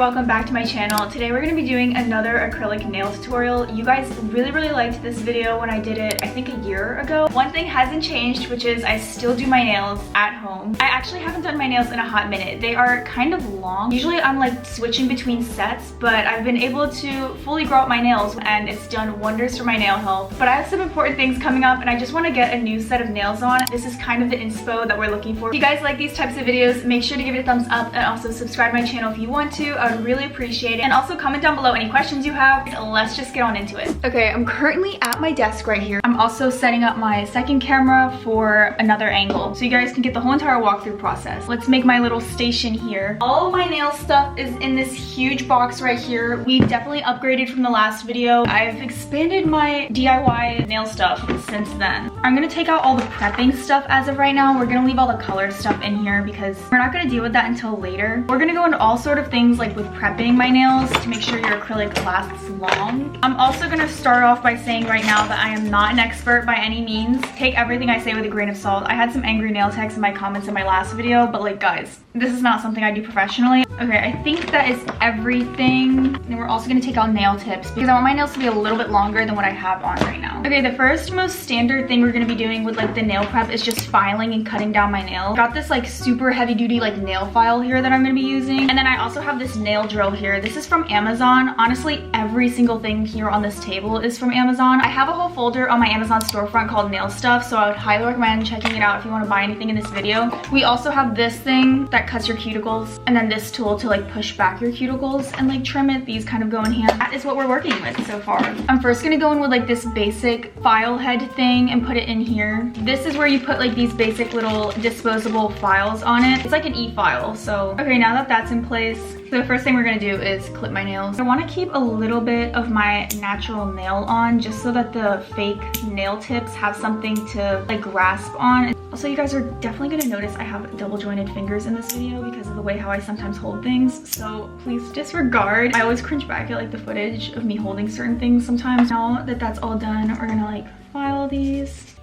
welcome back to my channel. Today we're going to be doing another acrylic nail tutorial. You guys really liked this video when I did it, I think a year ago. One thing hasn't changed, which is I still do my nails at home. I actually haven't done my nails in a hot minute. They are kind of long. Usually I'm like switching between sets, but I've been able to fully grow out my nails and it's done wonders for my nail health. But I have some important things coming up and I just want to get a new set of nails on. This is kind of the inspo that we're looking for. If you guys like these types of videos, make sure to give it a thumbs up and also subscribe to my channel if you want to. I would really appreciate it. And also comment down below any questions you have. Let's just get on into it. Okay, I'm currently at my desk right here. I'm also setting up my second camera for another angle so you guys can get the whole entire walkthrough process. Let's make my little station here. All of my nail stuff is in this huge box right here. We've definitely upgraded from the last video. I've expanded my DIY nail stuff since then. I'm gonna take out all the prepping stuff as of right now. We're gonna leave all the color stuff in here because we're not gonna deal with that until later. We're gonna go into all sort of things like with prepping my nails to make sure your acrylic lasts long. I'm also gonna start off by saying right now that I am not an expert by any means. Take everything I say with a grain of salt. I had some angry nail techs in my comments in my last video, but like guys, this is not something I do professionally. Okay, I think that is everything. And we're also gonna take out nail tips because I want my nails to be a little bit longer than what I have on right now. Okay, the first most standard thing we're gonna be doing with like the nail prep is just filing and cutting down my nail. Got this like super heavy duty like nail file here that I'm gonna be using. And then I also have this nail drill here. This is from Amazon. Honestly, every single thing here on this table is from Amazon. I have a whole folder on my Amazon storefront called nail stuff, so I would highly recommend checking it out if you want to buy anything in this video. We also have this thing that cuts your cuticles and then this tool to like push back your cuticles and like trim it. These kind of go in hand. That is what we're working with so far. I'm first gonna go in with like this basic file head thing and put it in here. This is where you put like these basic little disposable files on it. It's like an e-file. So okay, now that that's in place, so the first thing we're gonna do is clip my nails. I wanna keep a little bit of my natural nail on just so that the fake nail tips have something to like grasp on. Also, you guys are definitely gonna notice I have double jointed fingers in this video because of the way how I sometimes hold things. So please disregard. I always cringe back at like the footage of me holding certain things sometimes. Now that that's all done, we're gonna like file these.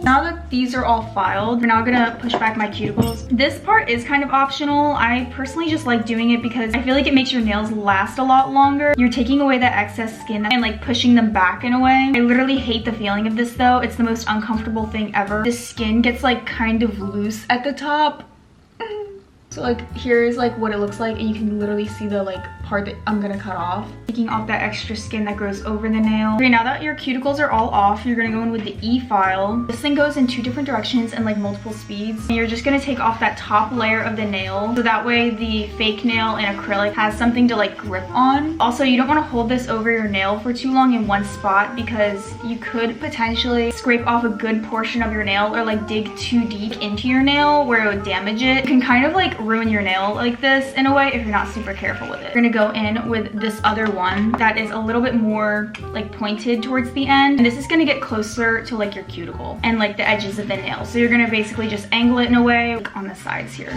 Now that these are all filed, we're now gonna push back my cuticles. This part is kind of optional. I personally just like doing it because I feel like it makes your nails last a lot longer. You're taking away the excess skin and like pushing them back in a way. I literally hate the feeling of this though. It's the most uncomfortable thing ever. The skin gets like kind of loose at the top. So like here's like what it looks like and you can literally see the like part that I'm gonna cut off. Taking off that extra skin that grows over the nail. Okay, now that your cuticles are all off, you're gonna go in with the e-file. This thing goes in 2 different directions and like multiple speeds. And you're just gonna take off that top layer of the nail so that way the fake nail and acrylic has something to like grip on. Also, you don't wanna hold this over your nail for too long in one spot because you could potentially scrape off a good portion of your nail or like dig too deep into your nail where it would damage it. It can kind of like ruin your nail like this in a way if you're not super careful with it. You're gonna go in with this other one that is a little bit more like pointed towards the end, and this is gonna get closer to like your cuticle and like the edges of the nail. So you're gonna basically just angle it in a way like on the sides here.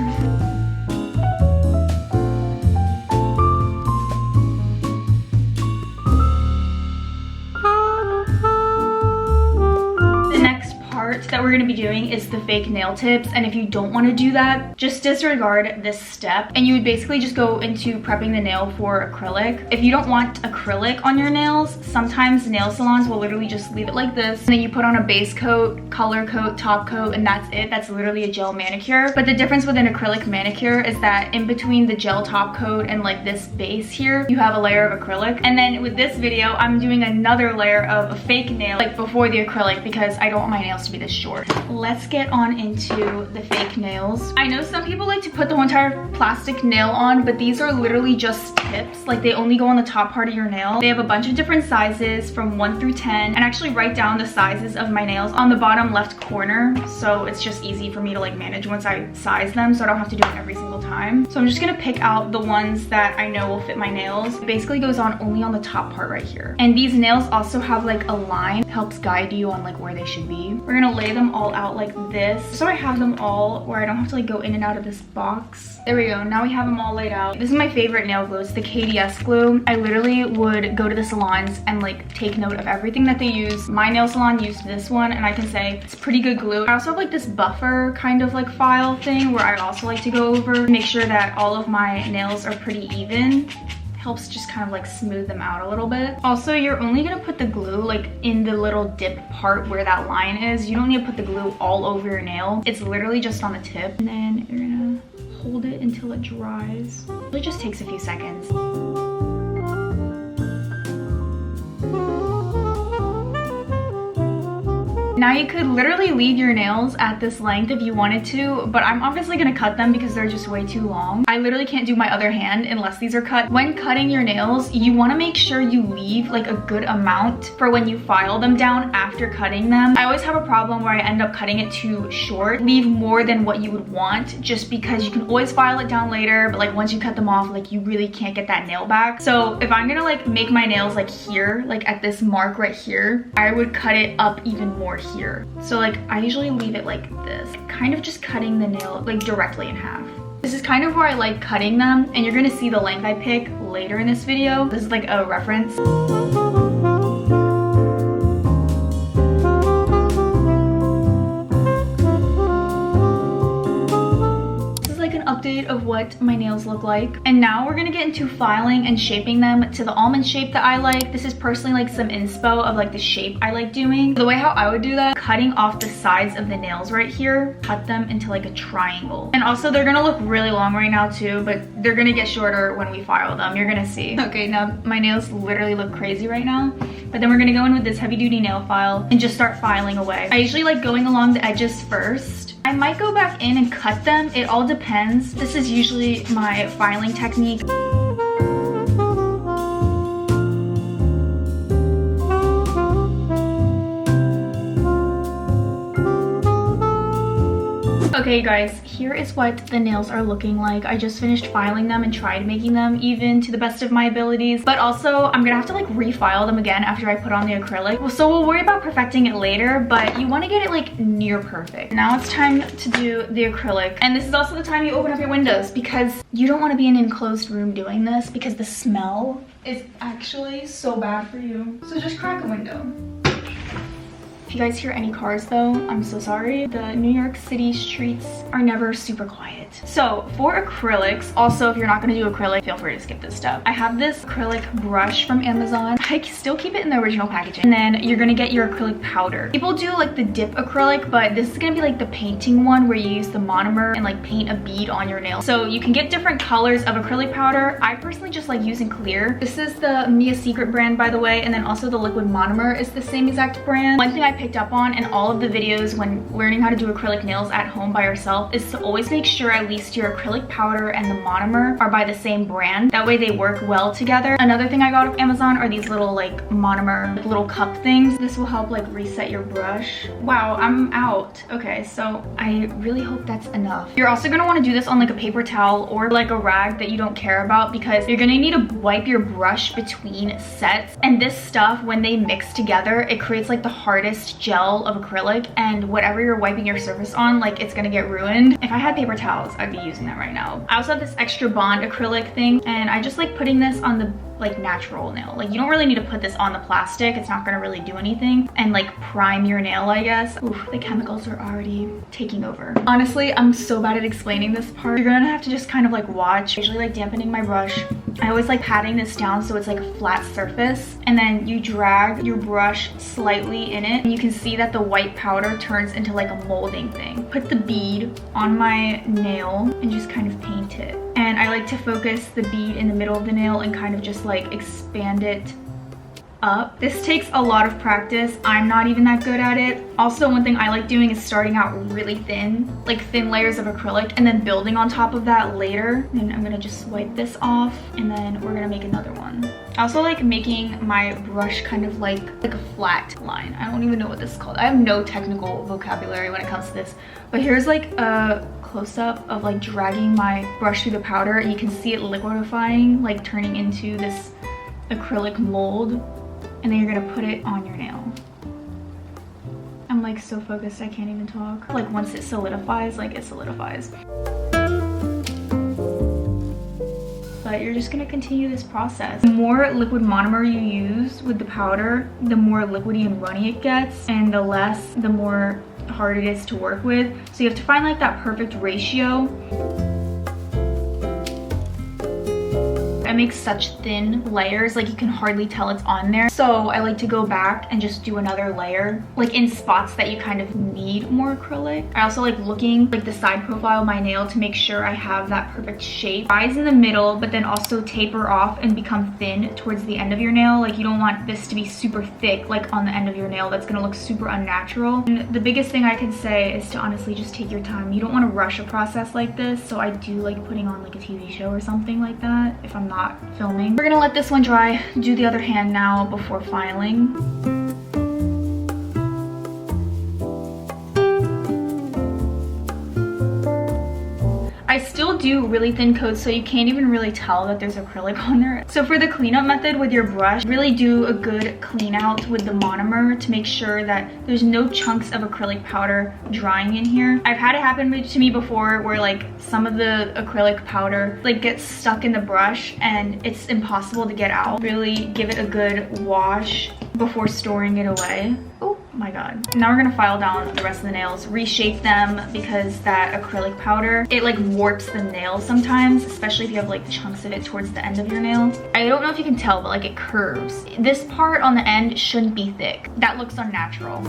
That we're going to be doing is the fake nail tips, and if you don't want to do that, just disregard this step and you would basically just go into prepping the nail for acrylic. If you don't want acrylic on your nails, sometimes nail salons will literally just leave it like this and then you put on a base coat, color coat, top coat, and that's it. That's literally a gel manicure. But the difference with an acrylic manicure is that in between the gel top coat and like this base here, you have a layer of acrylic. And then with this video, I'm doing another layer of a fake nail like before the acrylic because I don't want my nails to be this short. Let's get on into the fake nails. I know some people like to put the whole entire plastic nail on, but these are literally just tips. Like they only go on the top part of your nail. They have a bunch of different sizes from 1 through 10 and actually write down the sizes of my nails on the bottom left corner. So it's just easy for me to like manage once I size them so I don't have to do it every single time. So I'm just gonna pick out the ones that I know will fit my nails. It basically goes on only on the top part right here. And these nails also have like a line that helps guide you on like where they should be. We're gonna lay lay them all out like this. So I have them all where I don't have to like go in and out of this box. There we go. Now we have them all laid out. This is my favorite nail glue. It's the KDS glue. I literally would go to the salons and like take note of everything that they use. My nail salon used this one and I can say it's pretty good glue. I also have like this buffer kind of like file thing where I also like to go over, make sure that all of my nails are pretty even. Helps just kind of like smooth them out a little bit. Also, you're only gonna put the glue like in the little dip part where that line is. You don't need to put the glue all over your nail. It's literally just on the tip. And then you're gonna hold it until it dries. It just takes a few seconds. Now you could literally leave your nails at this length if you wanted to, but I'm obviously gonna cut them because they're just way too long. I literally can't do my other hand unless these are cut. When cutting your nails, you wanna make sure you leave like a good amount for when you file them down after cutting them. I always have a problem where I end up cutting it too short. Leave more than what you would want just because you can always file it down later, but like once you cut them off, like you really can't get that nail back. So if I'm gonna like make my nails like here, like at this mark right here, I would cut it up even more here. So like I usually leave it like this, kind of just cutting the nail like directly in half. This is kind of where I like cutting them, and you're gonna see the length I pick later in this video. This is like a reference. Update of what my nails look like. And now we're gonna get into filing and shaping them to the almond shape that I like. This is personally like some inspo of like the shape I like doing. The way how I would do that, cutting off the sides of the nails right here, cut them into like a triangle. And also they're gonna look really long right now too, but they're gonna get shorter when we file them. You're gonna see. Okay, now my nails literally look crazy right now, but then we're gonna go in with this heavy duty nail file and just start filing away. I usually like going along the edges first. I might go back in and cut them. It all depends. This is usually my filing technique. Okay guys, here is what the nails are looking like. I just finished filing them and tried making them even to the best of my abilities, but also I'm gonna have to like refile them again after I put on the acrylic. So we'll worry about perfecting it later, but you want to get it like near perfect. Now it's time to do the acrylic, and this is also the time you open up your windows because you don't want to be in an enclosed room doing this because the smell is actually so bad for you. So just crack a window. If you guys hear any cars though, I'm so sorry. The New York City streets are never super quiet. So for acrylics, also if you're not gonna do acrylic, feel free to skip this step. I have this acrylic brush from Amazon. I still keep it in the original packaging. And then you're gonna get your acrylic powder. People do like the dip acrylic, but this is gonna be like the painting one where you use the monomer and like paint a bead on your nail. So you can get different colors of acrylic powder. I personally just like using clear. This is the Mia Secret brand, by the way, and then also the liquid monomer is the same exact brand. One thing I picked up on in all of the videos when learning how to do acrylic nails at home by yourself is to always make sure at least your acrylic powder and the monomer are by the same brand. That way they work well together. Another thing I got off Amazon are these little like monomer like, little cup things. This will help like reset your brush. Wow, I'm out. Okay, so I really hope that's enough. You're also gonna want to do this on like a paper towel or like a rag that you don't care about because you're gonna need to wipe your brush between sets. And this stuff, when they mix together, it creates like the hardest gel of acrylic, and whatever you're wiping your surface on, like it's gonna get ruined. If I had paper towels, I'd be using that right now. I also have this extra bond acrylic thing, and I just like putting this on the like natural nail. Like you don't really need to put this on the plastic. It's not gonna really do anything. And like prime your nail, I guess. Oof, the chemicals are already taking over. Honestly, I'm so bad at explaining this part. You're gonna have to just kind of like watch. I usually like dampening my brush. I always like patting this down so it's like a flat surface, and then you drag your brush slightly in it and you can see that the white powder turns into like a molding thing. Put the bead on my nail and just kind of paint it. And I like to focus the bead in the middle of the nail and kind of just like expand it up. This takes a lot of practice. I'm not even that good at it. Also, one thing I like doing is starting out really thin, like thin layers of acrylic, and then building on top of that later. And I'm gonna just wipe this off, and then we're gonna make another one. I also like making my brush kind of like a flat line. I don't even know what this is called. I have no technical vocabulary when it comes to this, but here's like a close-up of like dragging my brush through the powder. You can see it liquefying, like turning into this acrylic mold, and then you're gonna put it on your nail. I'm I'm like so focused I can't even talk. Like once it solidifies, like it solidifies. But you're just gonna continue this process. The more liquid monomer you use with the powder, the more liquidy and runny it gets, and the more hard it is to work with. So you have to find like that perfect ratio. I make such thin layers, like you can hardly tell it's on there. So I like to go back and just do another layer, like in spots that you kind of need more acrylic. I also like looking like the side profile of my nail to make sure I have that perfect shape. Rise in the middle, but then also taper off and become thin towards the end of your nail. Like you don't want this to be super thick, like on the end of your nail. That's gonna look super unnatural. And the biggest thing I can say is to honestly just take your time. You don't want to rush a process like this. So I do like putting on like a TV show or something like that if I'm not filming. We're gonna let this one dry, do the other hand now before filing. I still do really thin coats, so you can't even really tell that there's acrylic on there. So for the cleanup method with your brush, really do a good clean out with the monomer to make sure that there's no chunks of acrylic powder drying in here. I've had it happen to me before where like some of the acrylic powder like gets stuck in the brush and it's impossible to get out. Really give it a good wash before storing it away. Oh my god. Now we're gonna file down the rest of the nails, reshape them because that acrylic powder, it like warps the nail sometimes, especially if you have like chunks of it towards the end of your nail. I don't know if you can tell, but like it curves. This part on the end shouldn't be thick. That looks unnatural.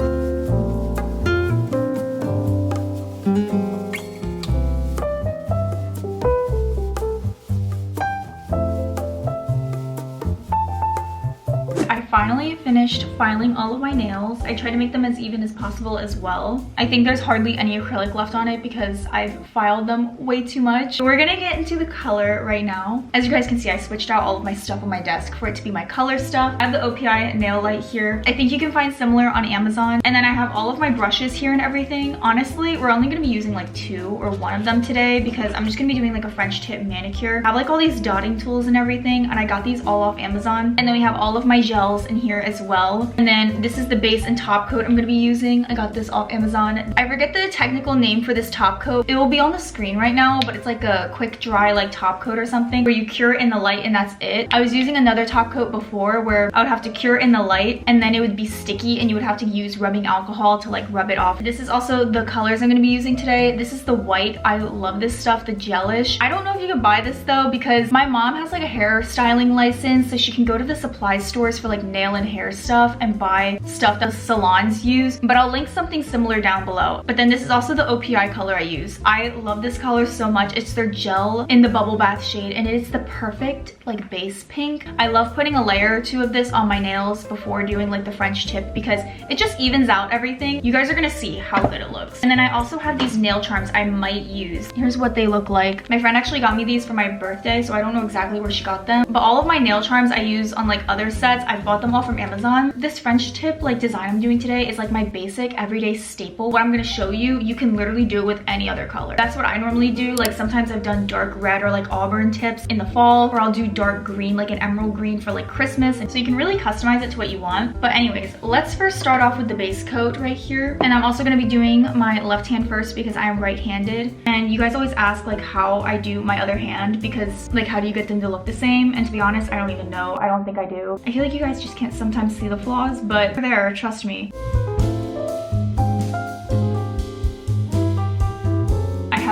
Finally finished filing all of my nails. I try to make them as even as possible as well. I think there's hardly any acrylic left on it because I've filed them way too much. We're gonna get into the color right now. As you guys can see, I switched out all of my stuff on my desk for it to be my color stuff. I have the OPI nail light here. I think you can find similar on Amazon. And then I have all of my brushes here and everything. Honestly, we're only gonna be using like 2 or 1 of them today because I'm just gonna be doing like a French tip manicure. I have like all these dotting tools and everything, and I got these all off Amazon. And then we have all of my gels in here as well. And then this is the base and top coat I'm gonna be using. I got this off Amazon. I forget the technical name for this top coat. It will be on the screen right now, but it's like a quick dry like top coat or something where you cure it in the light and that's it. I was using another top coat before where I would have to cure it in the light and then it would be sticky and you would have to use rubbing alcohol to like rub it off. This is also the colors I'm gonna be using today. This is the white. I love this stuff, the gelish. I don't know if you can buy this though because my mom has like a hair styling license, so she can go to the supply stores for like nail and hair stuff and buy stuff that salons use, but I'll link something similar down below. But then this is also the OPI color I use. I love this color so much. It's their gel in the bubble bath shade and it's the perfect like base pink. I love putting a layer or 2 of this on my nails before doing like the French tip because it just evens out everything. You guys are gonna see how good it looks. And then I also have these nail charms I might use. Here's what they look like. My friend actually got me these for my birthday, so I don't know exactly where she got them, but all of my nail charms I use on like other sets. I bought them all from Amazon. This French tip like design I'm doing today is like my basic everyday staple. What I'm gonna show you, you can literally do it with any other color. That's what I normally do. Like sometimes I've done dark red or like auburn tips in the fall, or I'll do dark green, like an emerald green for like Christmas. And so you can really customize it to what you want. But anyways, let's first start off with the base coat right here. And I'm also gonna be doing my left hand first because I am right-handed. And you guys always ask like how I do my other hand because like how do you get them to look the same? And to be honest, I don't even know. I don't think I do. I feel like you guys just can't sometimes see the flaws, but they're there, trust me.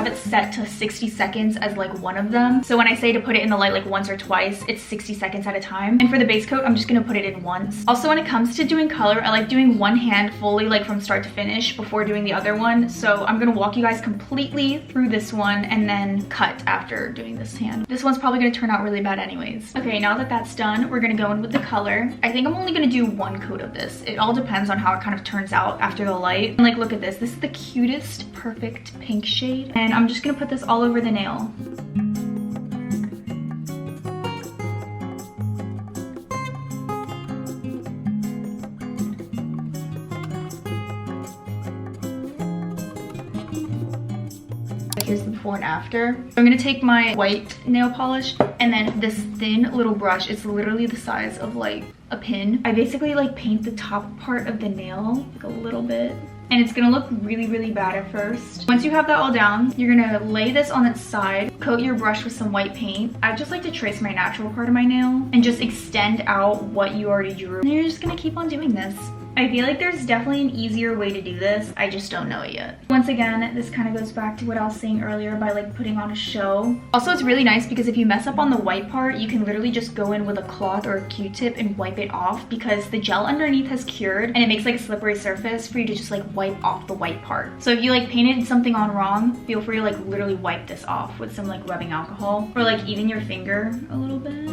Have it set to 60 seconds as like one of them. So when I say to put it in the light like once or twice, it's 60 seconds at a time. And for the base coat, I'm just gonna put it in once. Also, when it comes to doing color, I like doing one hand fully like from start to finish before doing the other one. So I'm gonna walk you guys completely through this one and then cut after doing this hand. This one's probably gonna turn out really bad anyways. Okay, now that that's done, we're gonna go in with the color. I think I'm only gonna do 1 coat of this. It all depends on how it kind of turns out after the light. And like, look at this. This is the cutest, perfect pink shade. And I'm just gonna put this all over the nail. Here's the before and after. I'm gonna take my white nail polish and then this thin little brush. It's literally the size of like a pin. I basically like paint the top part of the nail like a little bit and it's gonna look really, really bad at first. Once you have that all down, you're gonna lay this on its side, coat your brush with some white paint. I just like to trace my natural part of my nail and just extend out what you already drew. And you're just gonna keep on doing this. I feel like there's definitely an easier way to do this. I just don't know it yet. Once again, this kind of goes back to what I was saying earlier by like putting on a show. Also, it's really nice because if you mess up on the white part, you can literally just go in with a cloth or a Q-tip and wipe it off because the gel underneath has cured and it makes like a slippery surface for you to just like wipe off the white part. So if you like painted something on wrong, feel free to like literally wipe this off with some like rubbing alcohol or like even your finger a little bit.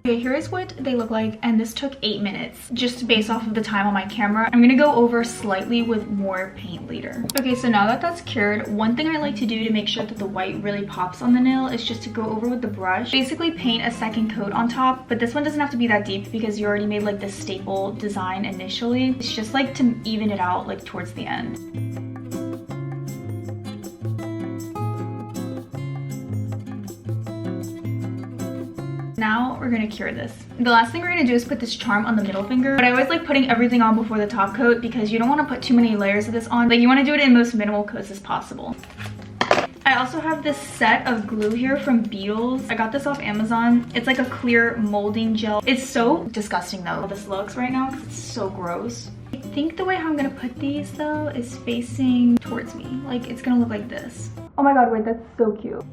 Okay, here's what they look like, and this took 8 minutes, just based off of the time on my camera. I'm gonna go over slightly with more paint later. Okay, so now that that's cured, one thing I like to do to make sure that the white really pops on the nail is just to go over with the brush. Basically paint a second coat on top, but this one doesn't have to be that deep because you already made like the staple design initially. It's just like to even it out like towards the end. Now we're gonna cure this. The last thing we're gonna do is put this charm on the middle finger, but I always like putting everything on before the top coat because you don't want to put too many layers of this on. Like you want to do it in most minimal coats as possible. I also have this set of glue here from Beetles. I got this off Amazon. It's like a clear molding gel. It's so disgusting though, how this looks right now because it's so gross. I think the way how I'm gonna put these though is facing towards me. Like it's gonna look like this. Oh my god, wait, that's so cute.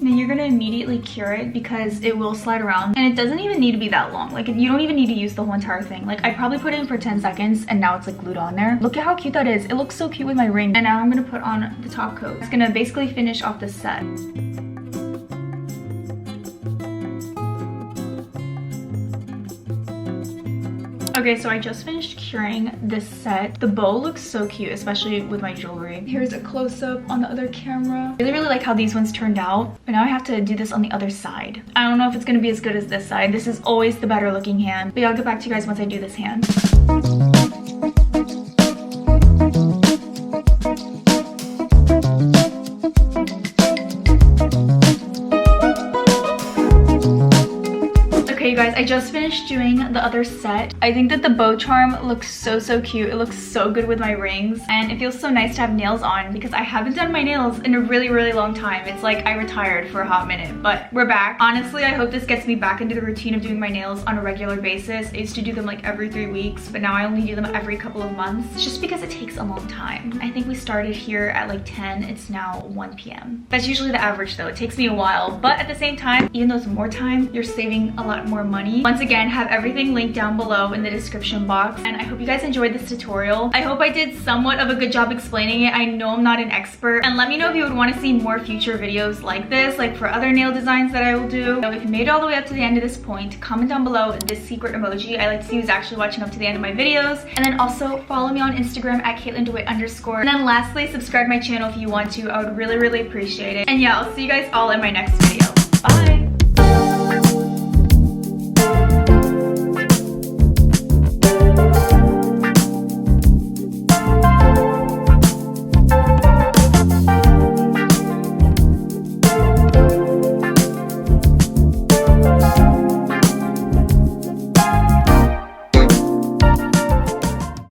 Then you're gonna immediately cure it because it will slide around and it doesn't even need to be that long. Like you don't even need to use the whole entire thing. Like I probably put it in for 10 seconds and now it's like glued on there. Look at how cute that is. It looks so cute with my ring. And now I'm gonna put on the top coat. It's gonna basically finish off the set. Okay, so I just finished curing this set. The bow looks so cute, especially with my jewelry. Here's a close-up on the other camera. I really like how these ones turned out, but now I have to do this on the other side. I don't know if it's gonna be as good as this side. This is always the better looking hand, but yeah, I'll get back to you guys once I do this hand. Okay, you guys, I just finished doing the other set. I think that the bow charm looks so cute. It looks so good with my rings and it feels so nice to have nails on because I haven't done my nails in a really long time. It's like I retired for a hot minute, but we're back. Honestly, I hope this gets me back into the routine of doing my nails on a regular basis. I used to do them like every 3 weeks, but now I only do them every couple of months just because it takes a long time. I think we started here at like 10. It's now 1 p.m. That's usually the average though. It takes me a while, but at the same time, even though it's more time, you're saving a lot more money. Once again, have everything linked down below in the description box, and I hope you guys enjoyed this tutorial. I hope I did somewhat of a good job explaining it. I know I'm not an expert, and let me know if you would want to see more future videos like this, like for other nail designs that I will do. So if you made it all the way up to the end of this point, comment down below this secret emoji I like to see who's actually watching up to the end of my videos, and then also follow me on Instagram at Katelyn_. And then lastly, subscribe to my channel if you want to. I would really appreciate it. And yeah, I'll see you guys all in my next video. Bye!